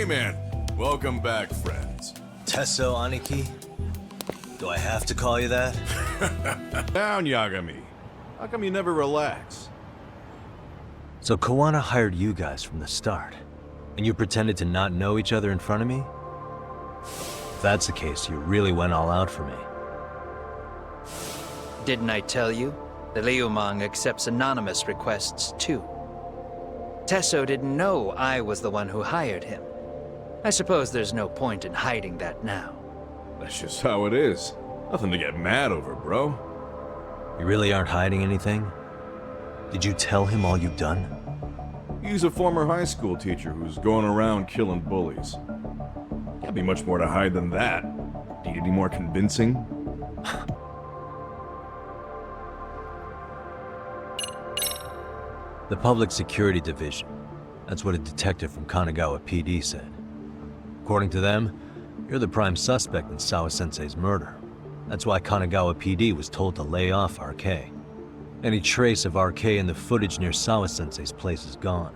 man. Welcome back, friends. Tesso Aniki? Do I have to call you that? Down, Yagami. How come you never relax? So Kawana hired you guys from the start, and you pretended to not know each other in front of me? If that's the case, you really went all out for me. Didn't I tell you? The Liumang accepts anonymous requests, too. Tesso didn't know I was the one who hired him. I suppose there's no point in hiding that now. That's just how it is. Nothing to get mad over, bro. You really aren't hiding anything? Did you tell him all you've done? He's a former high school teacher who's going around killing bullies. Can't be much more to hide than that. Need any more convincing? The Public Security Division. That's what a detective from Kanagawa PD said. According to them, you're the prime suspect in Sawa-sensei's murder. That's why Kanagawa PD was told to lay off RK. Any trace of RK in the footage near Sawa-sensei's place is gone.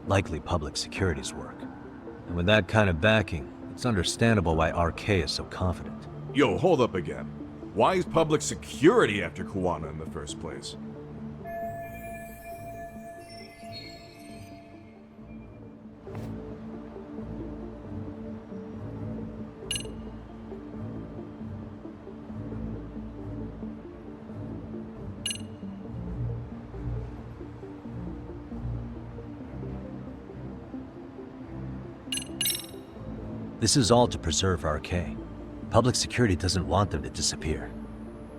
Likely Public Security's work. And with that kind of backing, it's understandable why RK is so confident. Yo, hold up again. Why is public security after Kawana in the first place? This is all to preserve RK. Public security doesn't want them to disappear.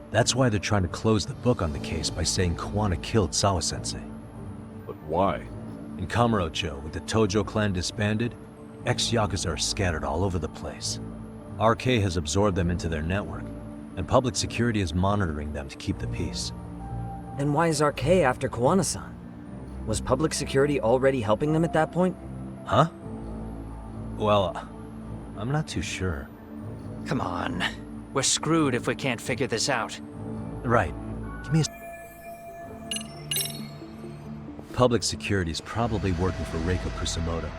That's why they're trying to close the book on the case by saying Kawana killed Sawa-sensei. But why? In Kamurocho, with the Tojo clan disbanded, ex-Yakuza are scattered all over the place. RK has absorbed them into their network, and public security is monitoring them to keep the peace. Then why is RK after Kawana-san? Was public security already helping them at that point? Huh? Well, I'm not too sure. Come on. We're screwed if we can't figure this out. Right. Give me a... Public security is probably working for Reiko Kusamoto,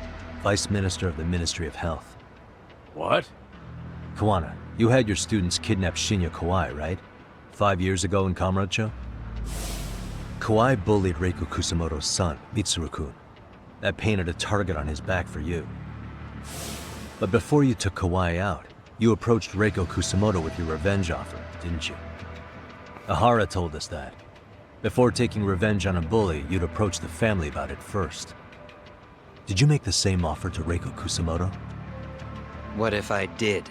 Vice Minister of the Ministry of Health. What? Kawana, you had your students kidnap Shinya Kawai, right? 5 years ago in Kamurocho? Kawai bullied Reiko Kusamoto's son, Mitsuru-kun. That painted a target on his back for you. But before you took Kawai out, you approached Reiko Kusamoto with your revenge offer, didn't you? Ahara told us that. Before taking revenge on a bully, you'd approach the family about it first. Did you make the same offer to Reiko Kusamoto? What if I did?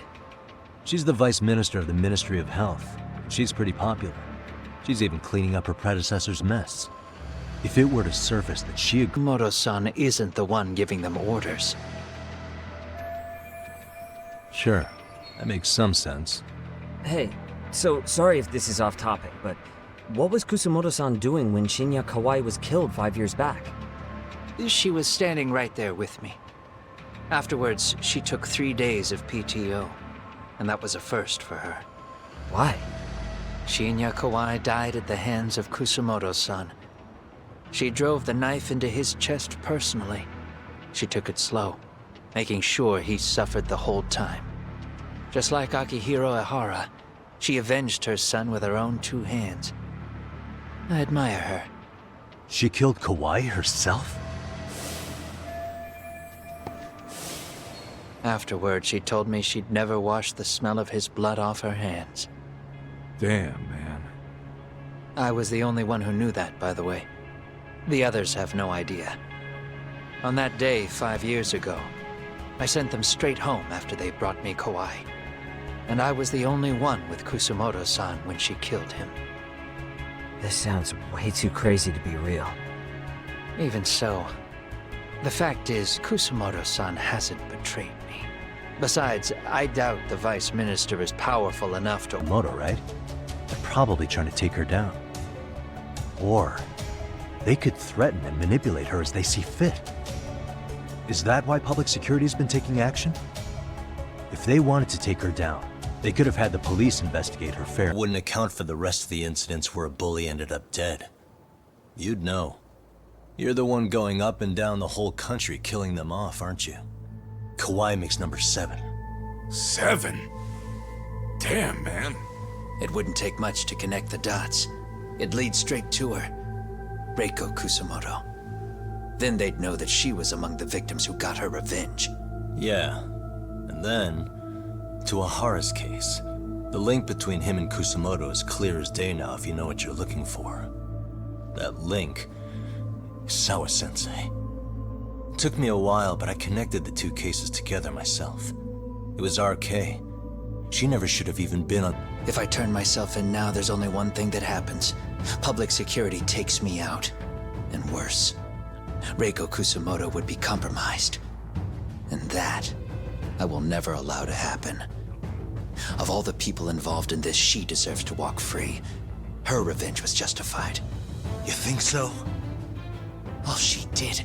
She's the Vice Minister of the Ministry of Health. She's pretty popular. She's even cleaning up her predecessor's mess. If it were to surface that she agreed... Moto-san isn't the one giving them orders. Sure, that makes some sense. Hey, so sorry if this is off topic, but what was Kusamoto-san doing when Shinya Kawai was killed 5 years back? She was standing right there with me. Afterwards, she took 3 days of PTO, and that was a first for her. Why? Shinya Kawai died at the hands of Kusamoto-san. She drove the knife into his chest personally. She took it slow, making sure he suffered the whole time. Just like Akihiro Ehara, she avenged her son with her own 2 hands. I admire her. She killed Kawai herself? Afterward, she told me she'd never wash the smell of his blood off her hands. Damn, man. I was the only one who knew that, by the way. The others have no idea. On that day 5 years ago, I sent them straight home after they brought me Kawai. And I was the only one with Kusamoto-san when she killed him. This sounds way too crazy to be real. Even so, the fact is, Kusamoto-san hasn't betrayed me. Besides, I doubt the Vice Minister is powerful enough to... Moto, right? They're probably trying to take her down. Or they could threaten and manipulate her as they see fit. Is that why public security's been taking action? If they wanted to take her down, they could have had the police investigate her fairly. Wouldn't account for the rest of the incidents where a bully ended up dead. You'd know. You're the one going up and down the whole country killing them off, aren't you? Kawai makes number 7. 7? Damn, man. It wouldn't take much to connect the dots. It'd lead straight to her. Reiko Kusamoto. Then they'd know that she was among the victims who got her revenge. Yeah. And then, to Ahara's case. The link between him and Kusamoto is clear as day now if you know what you're looking for. That link is Sawa-sensei. It took me a while, but I connected the two cases together myself. It was RK. She never should have even been on... If I turn myself in now, there's only one thing that happens. Public security takes me out. And worse, Reiko Kusamoto would be compromised. And that, I will never allow to happen. Of all the people involved in this, she deserves to walk free. Her revenge was justified. You think so? All she did...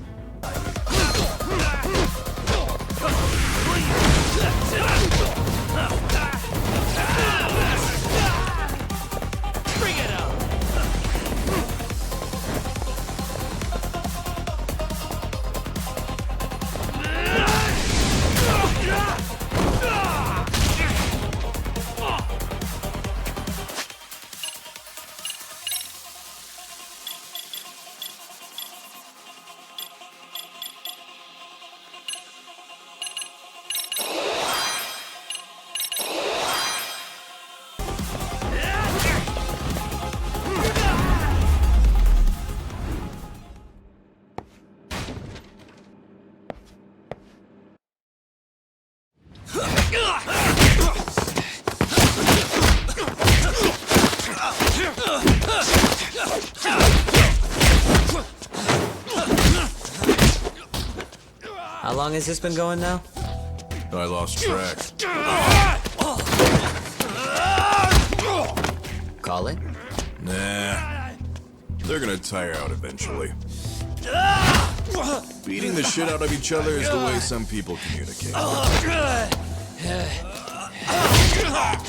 How long has this been going now? I lost track. Call it? Nah. They're gonna tire out eventually. Beating the shit out of each other is the way some people communicate. I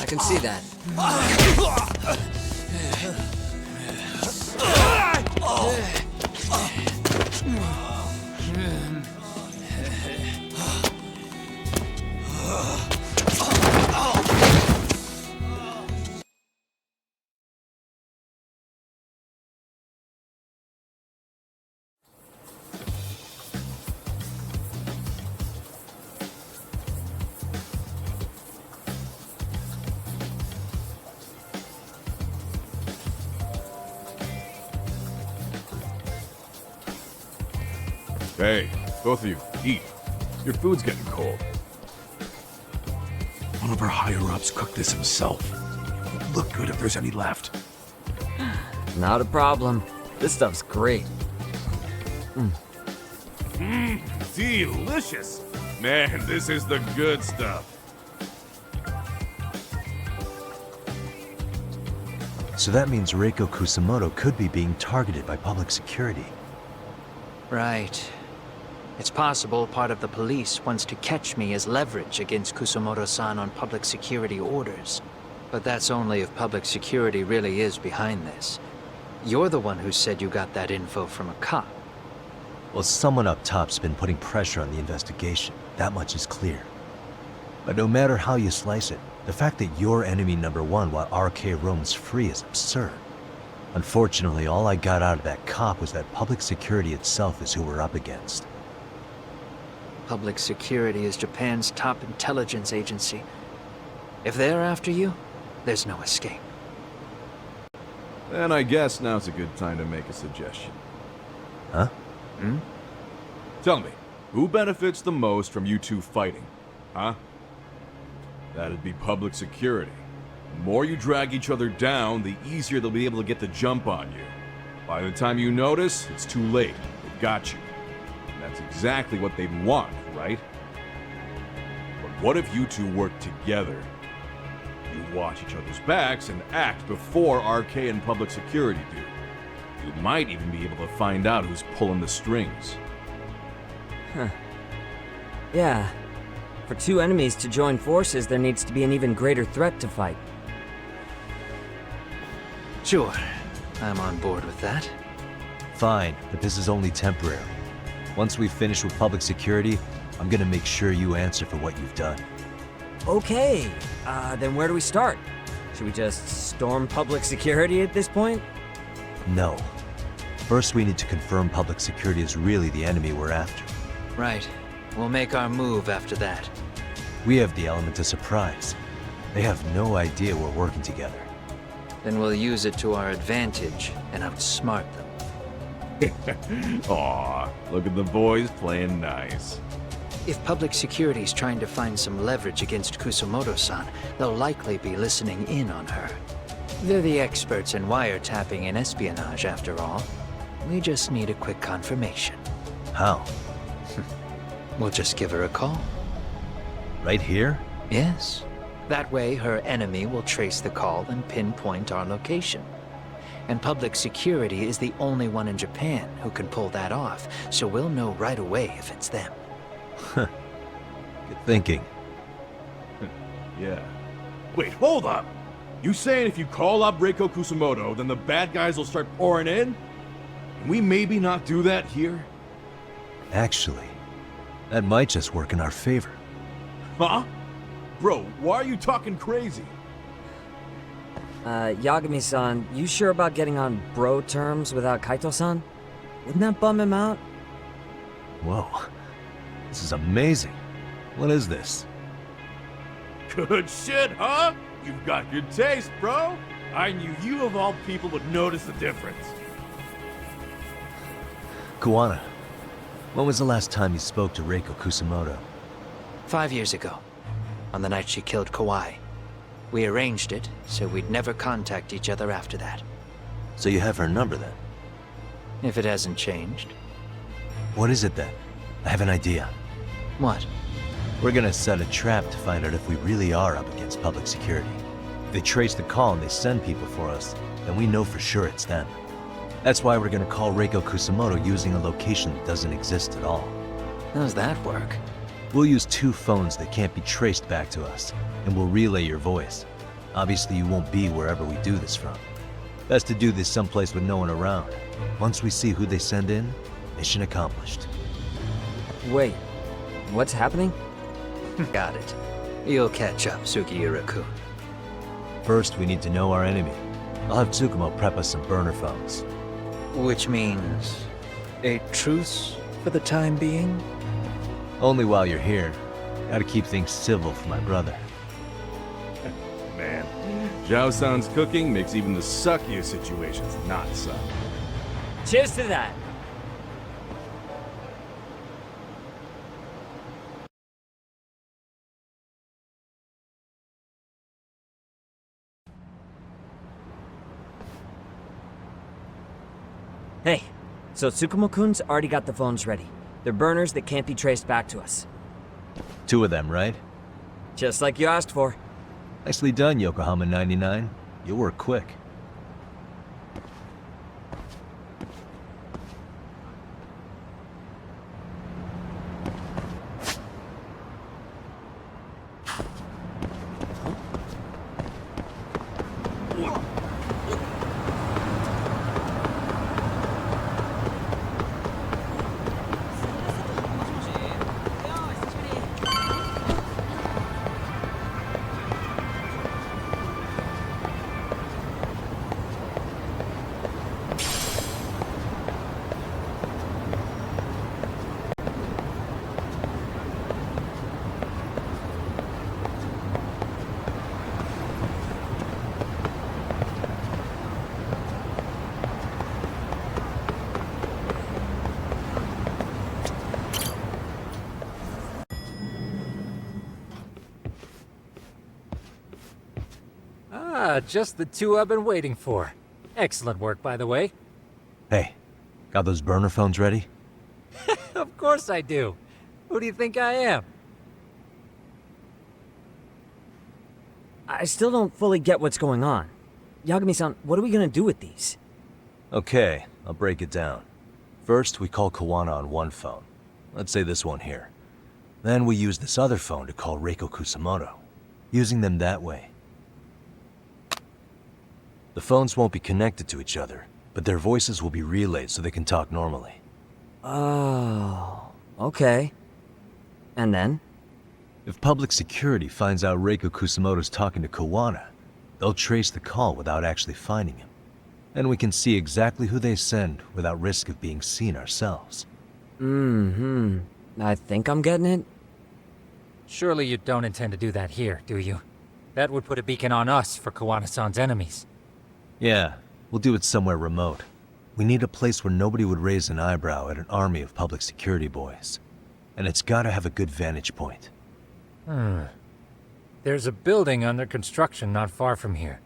can see that. Hey, both of you, eat. Your food's getting cold. One of our higher-ups cooked this himself. It'd look good if there's any left. Not a problem. This stuff's great. Delicious! Man, this is the good stuff. So that means Reiko Kusamoto could be being targeted by public security. Right. It's possible part of the police wants to catch me as leverage against Kusamoto-san on public security orders. But that's only if public security really is behind this. You're the one who said you got that info from a cop. Well, someone up top's been putting pressure on the investigation. That much is clear. But no matter how you slice it, the fact that you're enemy number 1 while RK roams free is absurd. Unfortunately, all I got out of that cop was that public security itself is who we're up against. Public security is Japan's top intelligence agency. If they're after you, there's no escape. And I guess now's a good time to make a suggestion. Huh? Tell me, who benefits the most from you two fighting? Huh? That'd be public security. The more you drag each other down, the easier they'll be able to get the jump on you. By the time you notice, it's too late. They've got you. And that's exactly what they'd want, right? But what if you two work together? You watch each other's backs and act before RK and public security do. You might even be able to find out who's pulling the strings. Yeah. For two enemies to join forces, there needs to be an even greater threat to fight. Sure, I'm on board with that. Fine, but this is only temporary. Once we finish with public security, I'm gonna make sure you answer for what you've done. Okay, then where do we start? Should we just storm public security at this point? No. First, we need to confirm public security is really the enemy we're after. Right. We'll make our move after that. We have the element of surprise. They have no idea we're working together. Then we'll use it to our advantage and outsmart them. Aw, look at the boys playing nice. If public security's trying to find some leverage against Kusumoto-san, they'll likely be listening in on her. They're the experts in wiretapping and espionage, after all. We just need a quick confirmation. How? We'll just give her a call. Right here? Yes. That way, her enemy will trace the call and pinpoint our location. And public security is the only one in Japan who can pull that off, so we'll know right away if it's them. Good thinking. Yeah. Wait, hold up! You saying if you call up Reiko Kusumoto, then the bad guys will start pouring in? Can we maybe not do that here? Actually, that might just work in our favor. Huh? Bro, why are you talking crazy? Yagami-san, you sure about getting on bro terms without Kaito-san? Wouldn't that bum him out? Whoa. This is amazing. What is this? Good shit, huh? You've got good taste, bro. I knew you of all people would notice the difference. Kuwana, when was the last time you spoke to Reiko Kusumoto? 5 years ago, on the night she killed Kawai. We arranged it, so we'd never contact each other after that. So you have her number then? If it hasn't changed. What is it then? I have an idea. What? We're gonna set a trap to find out if we really are up against public security. If they trace the call and they send people for us, then we know for sure it's them. That's why we're gonna call Reiko Kusumoto using a location that doesn't exist at all. How's that work? We'll use 2 phones that can't be traced back to us, and we'll relay your voice. Obviously, you won't be wherever we do this from. Best to do this someplace with no one around. Once we see who they send in, mission accomplished. Wait, what's happening? Got it. You'll catch up, Sugiura-kun. First, we need to know our enemy. I'll have Tsukumo prep us some burner phones. Which means a truce for the time being? Only while you're here. Gotta keep things civil for my brother. Man, Zhao-san's cooking makes even the suckiest situations not suck. Cheers to that! Hey, so Tsukumo-kun's already got the phones ready. They're burners that can't be traced back to us. 2 of them, right? Just like you asked for. Nicely done, Yokohama 99. You work quick. Just the 2 I've been waiting for. Excellent work, by the way. Hey, got those burner phones ready? Of course I do. Who do you think I am? I still don't fully get what's going on. Yagami-san, what are we gonna do with these? Okay, I'll break it down. First, we call Kawana on one phone. Let's say this one here. Then we use this other phone to call Reiko Kusumoto. Using them that way. The phones won't be connected to each other, but their voices will be relayed so they can talk normally. Oh, okay. And then? If public security finds out Reiko Kusamoto's talking to Kawana, they'll trace the call without actually finding him. And we can see exactly who they send without risk of being seen ourselves. I think I'm getting it. Surely you don't intend to do that here, do you? That would put a beacon on us for Kawana-san's enemies. Yeah, we'll do it somewhere remote. We need a place where nobody would raise an eyebrow at an army of public security boys. And it's gotta have a good vantage point. There's a building under construction not far from here.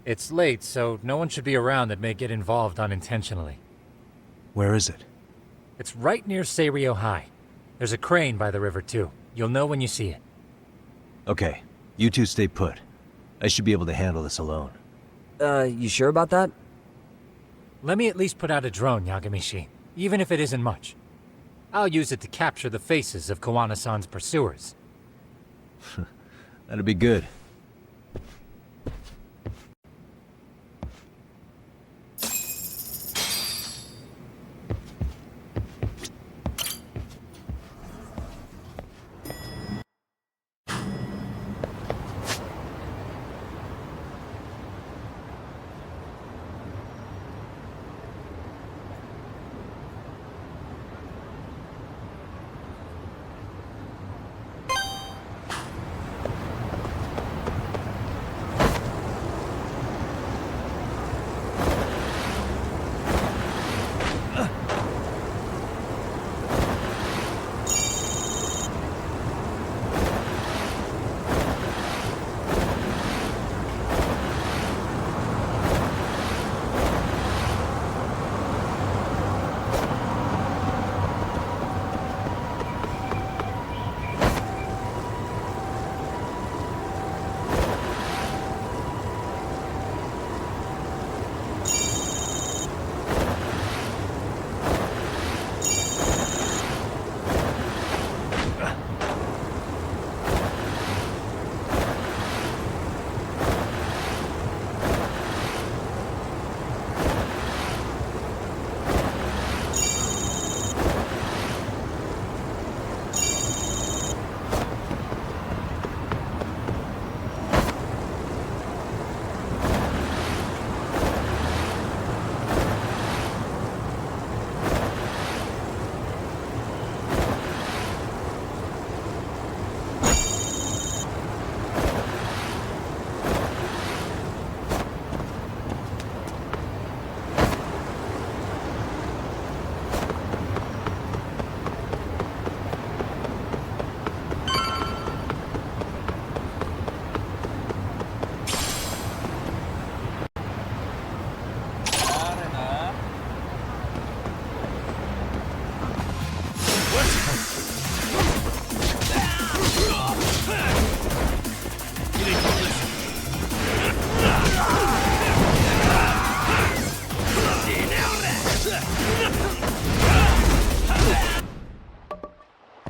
It's late, so no one should be around that may get involved unintentionally. Where is it? It's right near Seirio High. There's a crane by the river, too. You'll know when you see it. Okay, you two stay put. I should be able to handle this alone. You sure about that? Let me at least put out a drone, Yagami, even if it isn't much. I'll use it to capture the faces of Kawana-san's pursuers. That'd be good.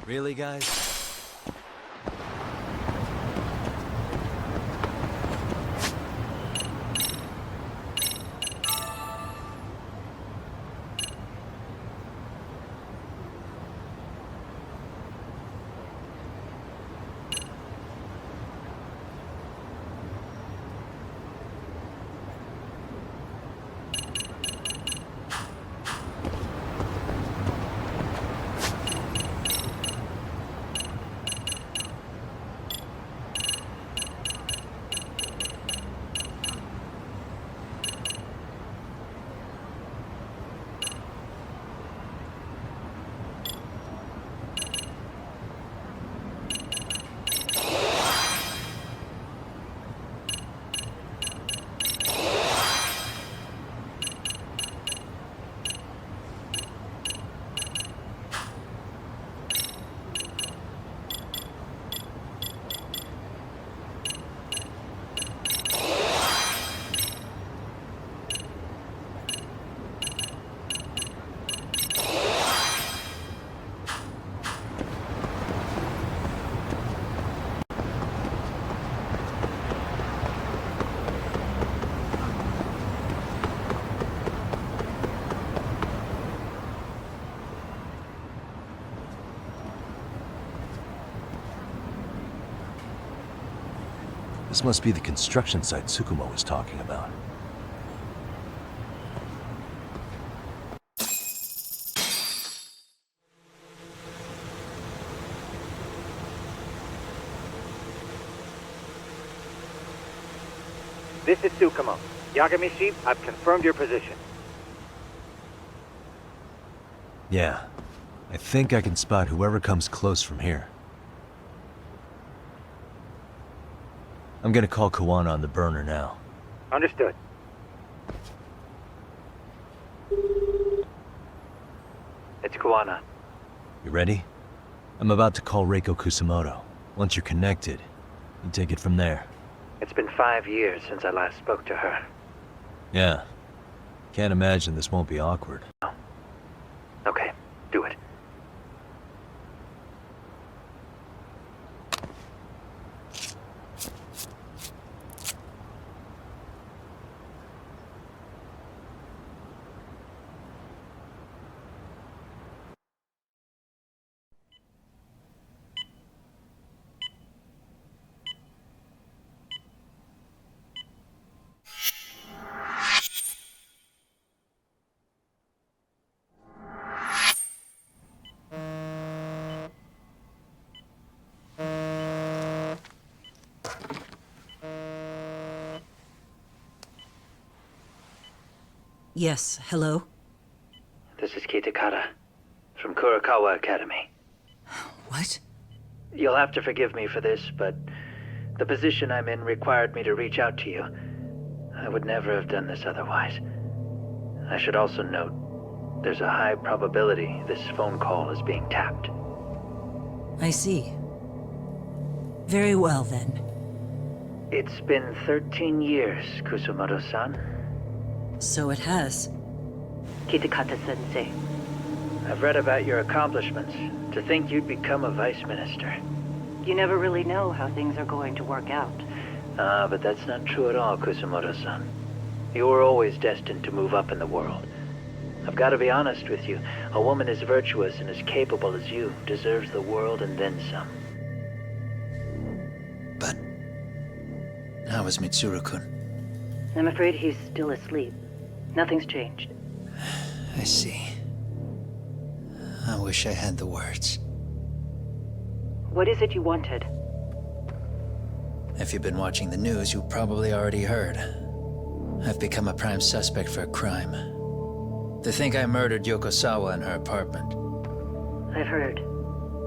Really, guys? This must be the construction site Tsukumo was talking about. This is Tsukumo. Yagami, I've confirmed your position. Yeah. I think I can spot whoever comes close from here. I'm gonna call Kawana on the burner now. Understood. It's Kawana. You ready? I'm about to call Reiko Kusumoto. Once you're connected, you take it from there. It's been 5 years since I last spoke to her. Yeah. Can't imagine this won't be awkward. Okay, do it. Yes, hello? This is Kitakata, from Kurakawa Academy. What? You'll have to forgive me for this, but the position I'm in required me to reach out to you. I would never have done this otherwise. I should also note, there's a high probability this phone call is being tapped. I see. Very well, then. It's been 13 years, Kusumoto-san. So it has. Kitakata-sensei. I've read about your accomplishments. To think you'd become a vice minister. You never really know how things are going to work out. But that's not true at all, Kusumoto-san. You were always destined to move up in the world. I've got to be honest with you. A woman as virtuous and as capable as you deserves the world and then some. But how is Mitsuru-kun? I'm afraid he's still asleep. Nothing's changed. I see. I wish I had the words. What is it you wanted? If you've been watching the news, you probably already heard. I've become a prime suspect for a crime. They think I murdered Yokosawa in her apartment. I've heard.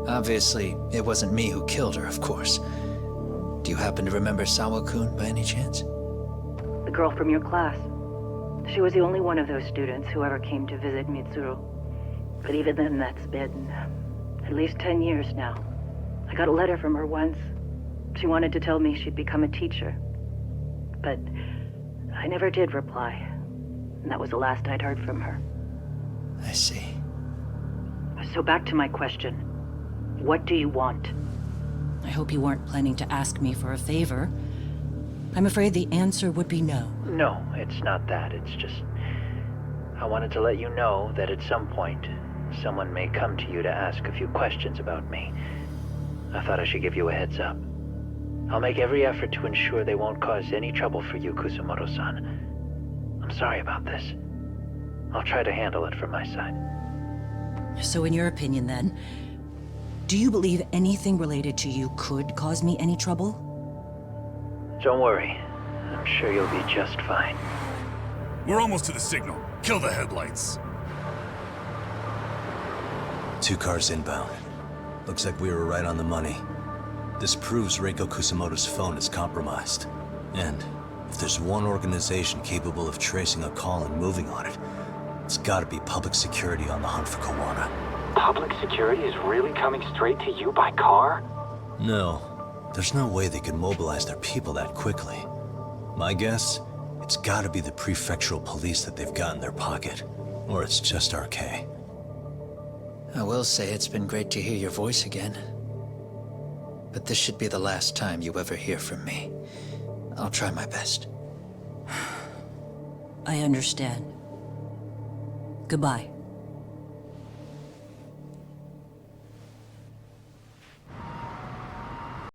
Obviously, it wasn't me who killed her, of course. Do you happen to remember Sawa-kun by any chance? The girl from your class. She was the only one of those students who ever came to visit Mitsuru. But even then, that's been at least 10 years now. I got a letter from her once. She wanted to tell me she'd become a teacher. But I never did reply. And that was the last I'd heard from her. I see. So back to my question. What do you want? I hope you weren't planning to ask me for a favor. I'm afraid the answer would be no. No, it's not that. It's just... I wanted to let you know that at some point, someone may come to you to ask a few questions about me. I thought I should give you a heads up. I'll make every effort to ensure they won't cause any trouble for you, Kusumoto-san. I'm sorry about this. I'll try to handle it from my side. So in your opinion, then, do you believe anything related to you could cause me any trouble? Don't worry. I'm sure you'll be just fine. We're almost to the signal. Kill the headlights. 2 cars inbound. Looks like we were right on the money. This proves Reiko Kusumoto's phone is compromised. And if there's one organization capable of tracing a call and moving on it, it's gotta be public security on the hunt for Kawana. Public security is really coming straight to you by car? No. There's no way they could mobilize their people that quickly. My guess, it's gotta be the prefectural police that they've got in their pocket. Or it's just RK. I will say it's been great to hear your voice again. But this should be the last time you ever hear from me. I'll try my best. I understand. Goodbye.